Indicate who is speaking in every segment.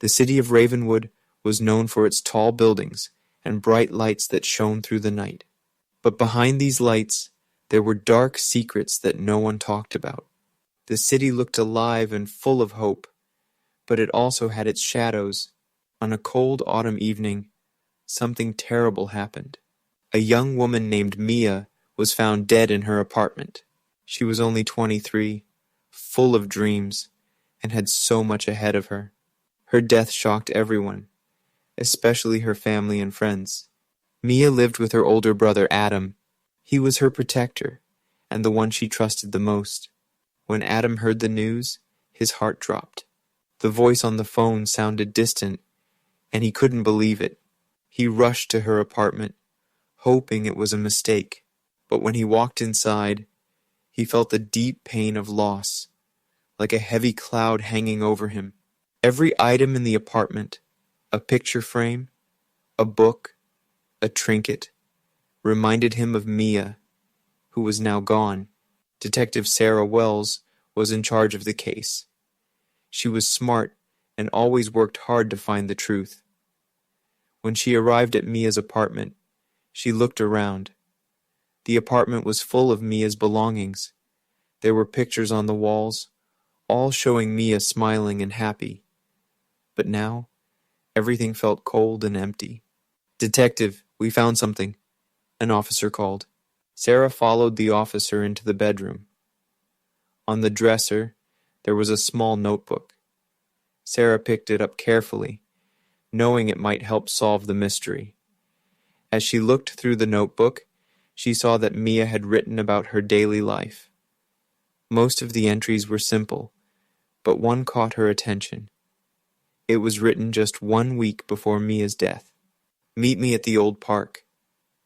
Speaker 1: The city of Ravenwood was known for its tall buildings and bright lights that shone through the night. But behind these lights, there were dark secrets that no one talked about. The city looked alive and full of hope, but it also had its shadows. On a cold autumn evening, something terrible happened. A young woman named Mia was found dead in her apartment. She was only 23, full of dreams, and had so much ahead of her. Her death shocked everyone, especially her family and friends. Mia lived with her older brother Adam. He was her protector, and the one she trusted the most. When Adam heard the news, his heart dropped. The voice on the phone sounded distant, and he couldn't believe it. He rushed to her apartment, hoping it was a mistake. But when he walked inside, he felt the deep pain of loss, like a heavy cloud hanging over him. Every item in the apartment, a picture frame, a book, a trinket, reminded him of Mia, who was now gone. Detective Sarah Wells was in charge of the case. She was smart and always worked hard to find the truth. When she arrived at Mia's apartment, she looked around. The apartment was full of Mia's belongings. There were pictures on the walls, all showing Mia smiling and happy. But now, everything felt cold and empty. "Detective, we found something," an officer called. Sarah followed the officer into the bedroom. On the dresser, there was a small notebook. Sarah picked it up carefully, knowing it might help solve the mystery. As she looked through the notebook, she saw that Mia had written about her daily life. Most of the entries were simple, but one caught her attention. It was written just 1 week before Mia's death. "Meet me at the old park.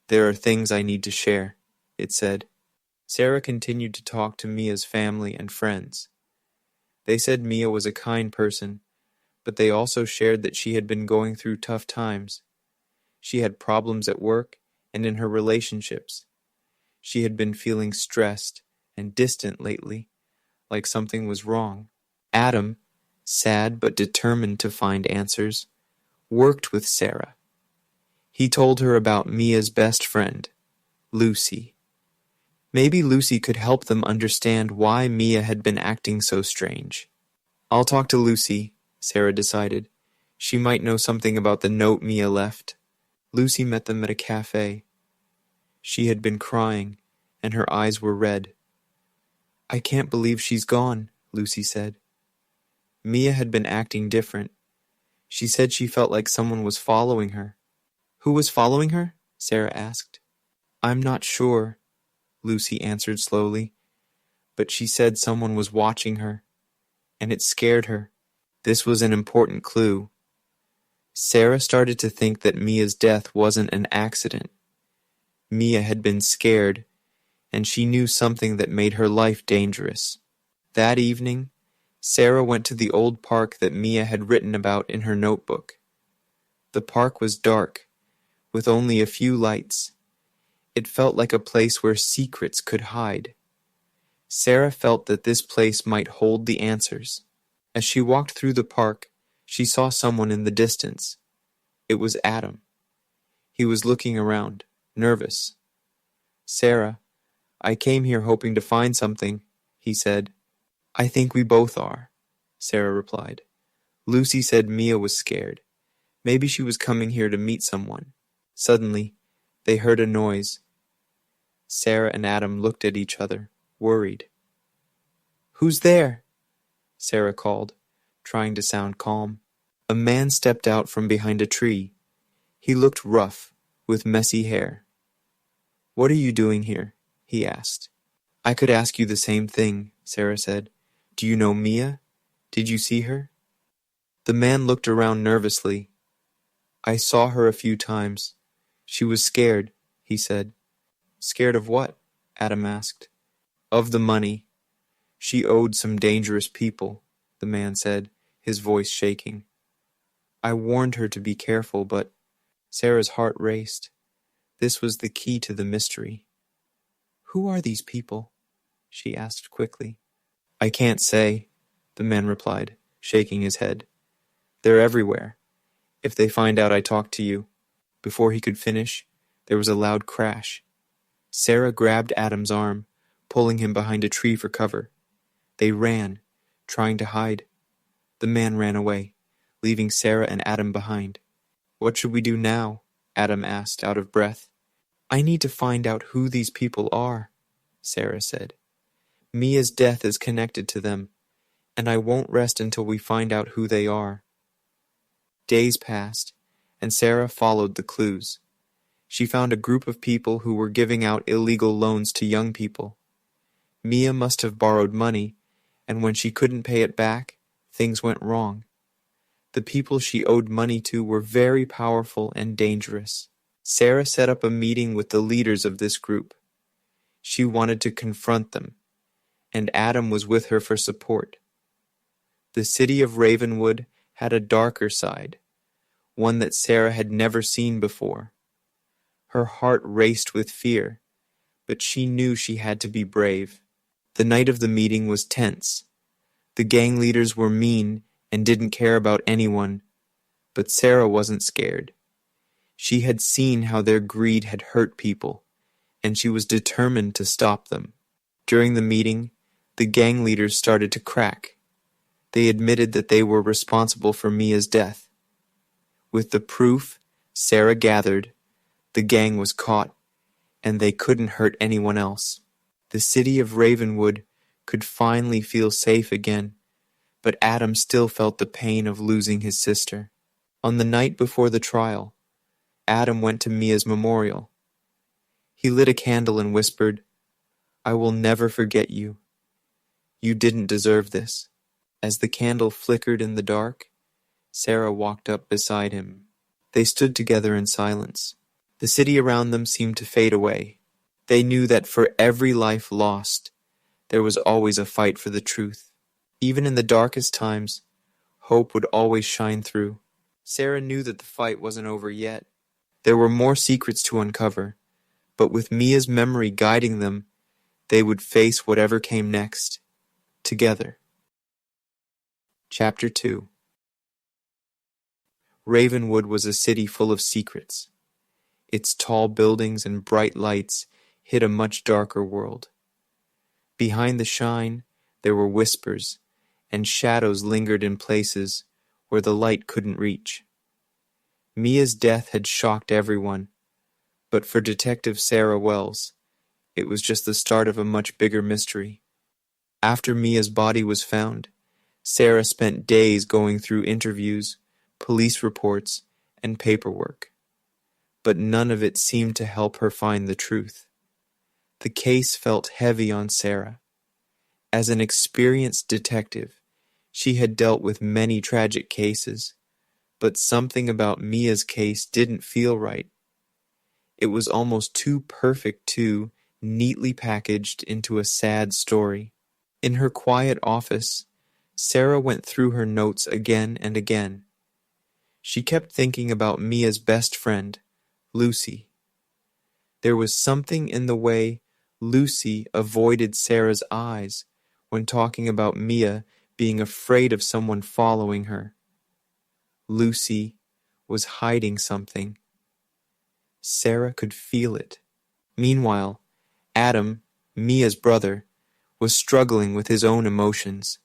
Speaker 1: There are things I need to share," it said. Sarah continued to talk to Mia's family and friends. They said Mia was a kind person, but they also shared that she had been going through tough times. She had problems at work and in her relationships. She had been feeling stressed and distant lately, like something was wrong. Adam, sad but determined to find answers, worked with Sarah. He told her about Mia's best friend, Lucy. Maybe Lucy could help them understand why Mia had been acting so strange. "I'll talk to Lucy," Sarah decided. She might know something about the note Mia left. Lucy met them at a cafe. She had been crying, and her eyes were red. "I can't believe she's gone," Lucy said. Mia had been acting different. She said she felt like someone was following her. "Who was following her?" Sarah asked. "I'm not sure," Lucy answered slowly, but she said someone was watching her, and it scared her. This was an important clue. Sarah started to think that Mia's death wasn't an accident. Mia had been scared, and she knew something that made her life dangerous. That evening, Sarah went to the old park that Mia had written about in her notebook. The park was dark, with only a few lights. It felt like a place where secrets could hide. Sarah felt that this place might hold the answers. As she walked through the park, she saw someone in the distance. It was Adam. He was looking around, nervous. "Sarah, I came here hoping to find something," he said. "I think we both are," Sarah replied. Lucy said Mia was scared. Maybe she was coming here to meet someone. Suddenly, they heard a noise. Sarah and Adam looked at each other, worried. "Who's there?" Sarah called, trying to sound calm. A man stepped out from behind a tree. He looked rough, with messy hair. "What are you doing here?" he asked. "I could ask you the same thing," Sarah said. "Do you know Mia? Did you see her?" The man looked around nervously. "I saw her a few times. She was scared," he said. "Scared of what?" Adam asked. "Of the money. She owed some dangerous people," the man said, his voice shaking. "I warned her to be careful, but—" Sarah's heart raced. This was the key to the mystery. "Who are these people?" she asked quickly. "I can't say," the man replied, shaking his head. They're everywhere. If they find out I talked to you." Before he could finish, there was a loud crash. Sarah grabbed Adam's arm, pulling him behind a tree for cover. They ran, trying to hide. The man ran away, leaving Sarah and Adam behind. "What should we do now?" Adam asked, out of breath. "I need to find out who these people are," Sarah said. "Mia's death is connected to them, and I won't rest until we find out who they are." Days passed, and Sarah followed the clues. She found a group of people who were giving out illegal loans to young people. Mia must have borrowed money, and when she couldn't pay it back, things went wrong. The people she owed money to were very powerful and dangerous. Sarah set up a meeting with the leaders of this group. She wanted to confront them, and Adam was with her for support. The city of Ravenwood had a darker side, one that Sarah had never seen before. Her heart raced with fear, but she knew she had to be brave. The night of the meeting was tense. The gang leaders were mean and didn't care about anyone, but Sarah wasn't scared. She had seen how their greed had hurt people, and she was determined to stop them. During the meeting, the gang leaders started to crack. They admitted that they were responsible for Mia's death. With the proof Sarah gathered, the gang was caught, and they couldn't hurt anyone else. The city of Ravenwood could finally feel safe again, but Adam still felt the pain of losing his sister. On the night before the trial, Adam went to Mia's memorial. He lit a candle and whispered, "I will never forget you. You didn't deserve this." As the candle flickered in the dark, Sarah walked up beside him. They stood together in silence. The city around them seemed to fade away. They knew that for every life lost, there was always a fight for the truth. Even in the darkest times, hope would always shine through. Sarah knew that the fight wasn't over yet. There were more secrets to uncover, but with Mia's memory guiding them, they would face whatever came next, together. Chapter 2. Ravenwood was a city full of secrets. Its tall buildings and bright lights hid a much darker world. Behind the shine, there were whispers, and shadows lingered in places where the light couldn't reach. Mia's death had shocked everyone, but for Detective Sarah Wells, it was just the start of a much bigger mystery. After Mia's body was found, Sarah spent days going through interviews, police reports, and paperwork. But none of it seemed to help her find the truth. The case felt heavy on Sarah. As an experienced detective, she had dealt with many tragic cases, but something about Mia's case didn't feel right. It was almost too perfect too neatly packaged into a sad story. In her quiet office, Sarah went through her notes again and again. She kept thinking about Mia's best friend, Lucy. There was something in the way Lucy avoided Sarah's eyes when talking about Mia being afraid of someone following her. Lucy was hiding something. Sarah could feel it. Meanwhile, Adam, Mia's brother, was struggling with his own emotions.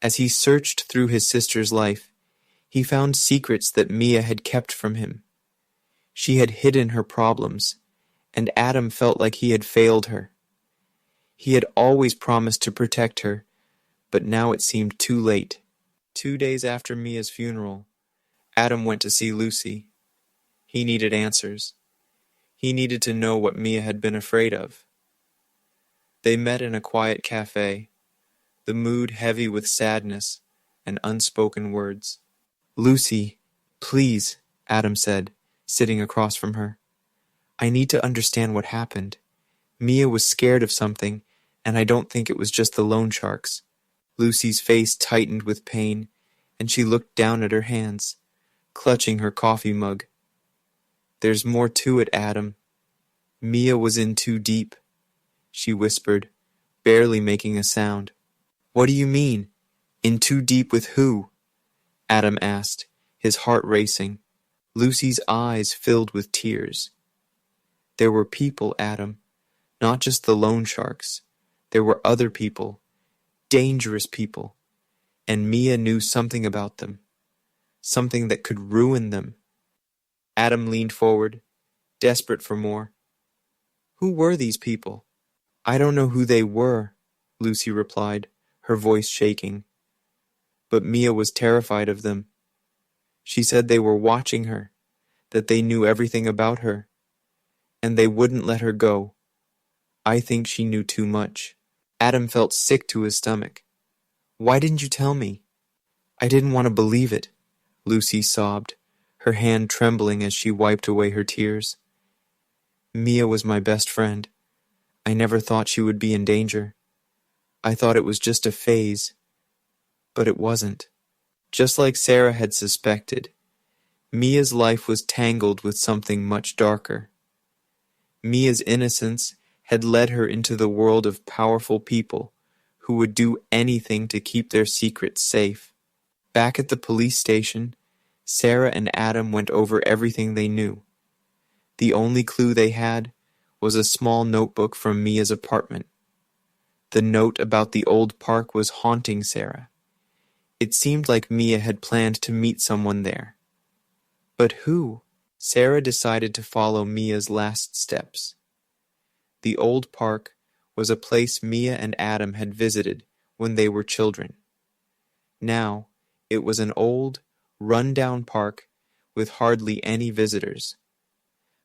Speaker 1: As he searched through his sister's life, he found secrets that Mia had kept from him. She had hidden her problems, and Adam felt like he had failed her. He had always promised to protect her, but now it seemed too late. 2 days after Mia's funeral, Adam went to see Lucy. He needed answers. He needed to know what Mia had been afraid of. They met in a quiet cafe, the mood heavy with sadness and unspoken words. "Lucy, please," Adam said, sitting across from her. "I need to understand what happened. Mia was scared of something, and I don't think it was just the loan sharks." Lucy's face tightened with pain, and she looked down at her hands, clutching her coffee mug. "There's more to it, Adam. Mia was in too deep," she whispered, barely making a sound. "What do you mean? In too deep with who?" Adam asked, his heart racing. Lucy's eyes filled with tears. There were people, Adam, not just the loan sharks. There were other people, dangerous people, and Mia knew something about them, something that could ruin them. Adam leaned forward, desperate for more. Who were these people? I don't know who they were, Lucy replied, her voice shaking. But Mia was terrified of them. She said they were watching her, that they knew everything about her, and they wouldn't let her go. I think she knew too much. Adam felt sick to his stomach. Why didn't you tell me? I didn't want to believe it, Lucy sobbed, her hand trembling as she wiped away her tears. Mia was my best friend. I never thought she would be in danger. I thought it was just a phase. But it wasn't. Just like Sarah had suspected, Mia's life was tangled with something much darker. Mia's innocence had led her into the world of powerful people who would do anything to keep their secrets safe. Back at the police station, Sarah and Adam went over everything they knew. The only clue they had was a small notebook from Mia's apartment. The note about the old park was haunting Sarah. It seemed like Mia had planned to meet someone there. But who? Sarah decided to follow Mia's last steps. The old park was a place Mia and Adam had visited when they were children. Now, it was an old, run-down park with hardly any visitors.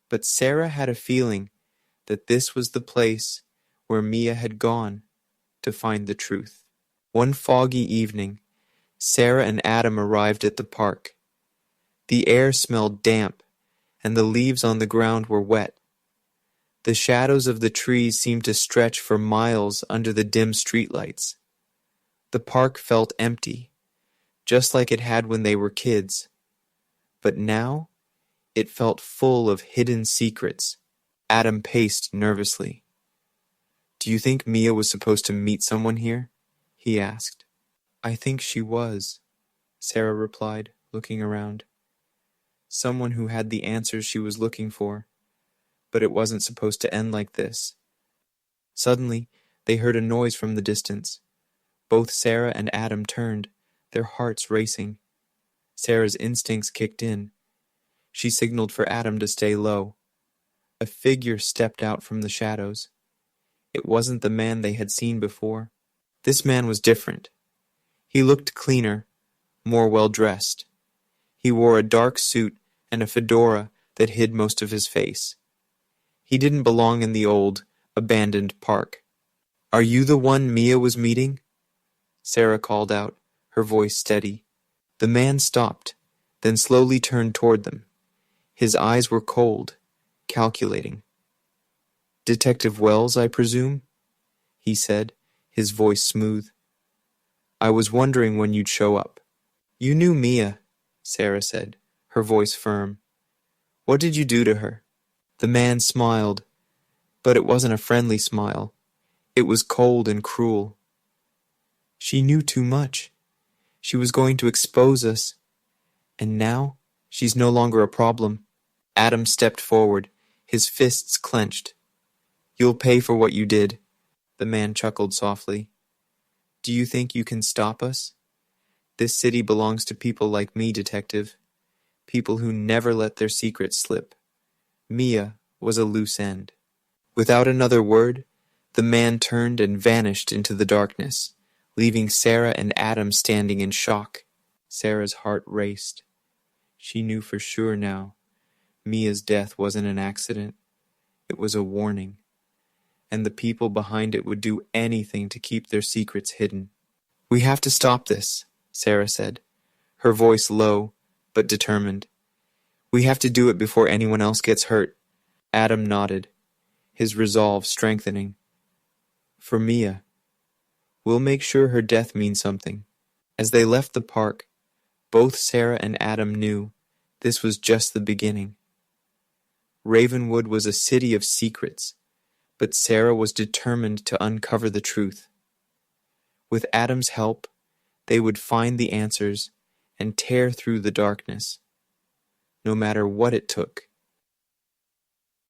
Speaker 1: But Sarah had a feeling that this was the place where Mia had gone to find the truth. One foggy evening, Sarah and Adam arrived at the park. The air smelled damp, and the leaves on the ground were wet. The shadows of the trees seemed to stretch for miles under the dim streetlights. The park felt empty, just like it had when they were kids. But now, it felt full of hidden secrets. Adam paced nervously. Do you think Mia was supposed to meet someone here? He asked. I think she was, Sarah replied, looking around. Someone who had the answers she was looking for. But it wasn't supposed to end like this. Suddenly, they heard a noise from the distance. Both Sarah and Adam turned, their hearts racing. Sarah's instincts kicked in. She signaled for Adam to stay low. A figure stepped out from the shadows. It wasn't the man they had seen before. This man was different. He looked cleaner, more well-dressed. He wore a dark suit and a fedora that hid most of his face. He didn't belong in the old, abandoned park. Are you the one Mia was meeting? Sarah called out, her voice steady. The man stopped, then slowly turned toward them. His eyes were cold, calculating. Detective Wells, I presume? He said, his voice smooth. I was wondering when you'd show up. You knew Mia, Sarah said, her voice firm. What did you do to her? The man smiled, but it wasn't a friendly smile. It was cold and cruel. She knew too much. She was going to expose us. And now, she's no longer a problem. Adam stepped forward, his fists clenched. You'll pay for what you did, the man chuckled softly. Do you think you can stop us? This city belongs to people like me, detective. People who never let their secrets slip. Mia was a loose end. Without another word, the man turned and vanished into the darkness, leaving Sarah and Adam standing in shock. Sarah's heart raced. She knew for sure now. Mia's death wasn't an accident. It was a warning. And the people behind it would do anything to keep their secrets hidden. We have to stop this, Sarah said, her voice low but determined. We have to do it before anyone else gets hurt. Adam nodded, his resolve strengthening. For Mia. We'll make sure her death means something. As they left the park, both Sarah and Adam knew this was just the beginning. Ravenwood was a city of secrets, but Sarah was determined to uncover the truth. With Adam's help, they would find the answers and tear through the darkness. No matter what it took,